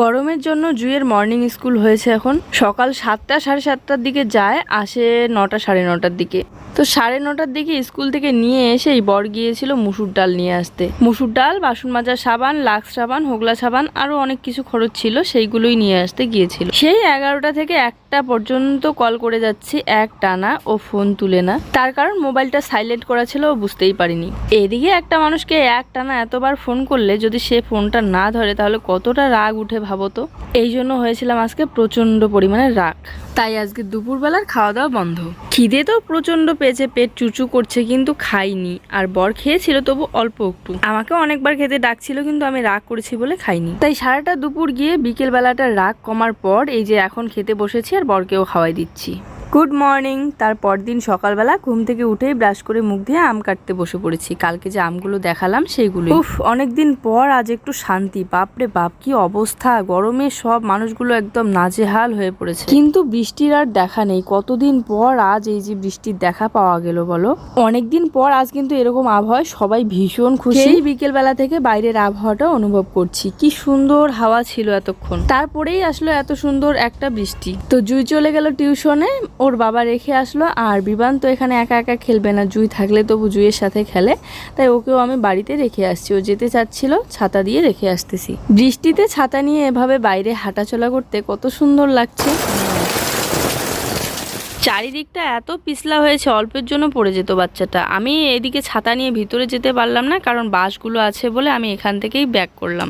গরমের জন্য জুইয়ের morning school হয়েছে এখন। সকাল 7টা 7:30টার দিকে যায়, আসে 9টা 9:30টার দিকে। তো 9:30টার দিকে স্কুল থেকে নিয়ে এসেই বর গিয়েছিল মুসুর ডাল নিয়ে আসতে। মুসুর ডাল, বাসন মাজার সাবান, লাক্স সাবান, হোগলা সাবান, আরো অনেক কিছু খরচ ছিল, সেইগুলোই নিয়ে আসতে গিয়েছিল। সেই 11টা থেকে 1টা পর্যন্ত কল করে যাচ্ছি এক টানা, ও ফোন তুলে না। তার কারণ মোবাইলটা সাইলেন্ট করা ছিল, ও বুঝতেই পারিনি। এদিকে একটা মানুষকে এক টানা এতবার ফোন করলে যদি সে ফোনটা না ধরে তাহলে কতটা রাগ উঠে ভাবো তো। এই জন্য হয়েছিলাম আজকে প্রচন্ড পরিমাণে রাগ। তাই আজকে দুপুরবেলার খাওয়া দাওয়া বন্ধ। খিদে তো প্রচন্ড পেয়েছে, পেট চুচু করছে, কিন্তু খাইনি। আর বর খেয়েছিল তবু অল্প একটু। আমাকে অনেকবার খেতে ডাকছিল, কিন্তু আমি রাগ করেছি বলে খাইনি। তাই সারাটা দুপুর গিয়ে বিকেল বেলাটা রাগ কমার পর এই যে এখন খেতে বসেছি, আর বরকেও খাওয়াই দিচ্ছি। Good morning. তারপর দিন সকালবেলা ঘুম থেকে উঠেই ব্রাশ করে মুখ দিয়ে আম কাটতে বসে পড়েছি। কালকে যে আমগুলো দেখালাম সেইগুলো। উফ, অনেকদিন পর আজ একটু শান্তি। বাপরে বাপ, কি অবস্থা! গরমে সব মানুষগুলো একদম নাজেহাল হয়ে পড়েছে। কিন্তু বৃষ্টির আর দেখা নেই। কতদিন পর আজ এই যে বৃষ্টির দেখা পাওয়া গেল বলো। অনেকদিন পর আজ কিন্তু এরকম আবহাওয়ায় সবাই ভীষণ খুশি। এই বিকেল বেলা থেকে বাইরের আবহাওয়াটা অনুভব করছি। কি সুন্দর হাওয়া ছিল এতক্ষণ, তারপরেই আসলো এত সুন্দর একটা বৃষ্টি। তো জুই চলে গেল টিউশনে, ওর বাবা রেখে আসলো। আর বিবান তো এখানে একা একা খেলবে না, জুই থাকলে তবু জুইয়ের সাথে খেলে। তাই ওকেও আমি বাড়িতে রেখে আসছি। ও যেতে চাচ্ছিল, ছাতা দিয়ে রেখে আসতেছি। বৃষ্টিতে ছাতা নিয়ে এভাবে বাইরে হাঁটাচলা করতে কত সুন্দর লাগছে। চারিদিকটা এত পিছলা হয়েছে, অল্পের জন্য পড়ে যেত বাচ্চাটা। আমি এদিকে ছাতা নিয়ে ভিতরে যেতে পারলাম না, কারণ বাসগুলো আছে বলে আমি এখান থেকেই ব্যাক করলাম।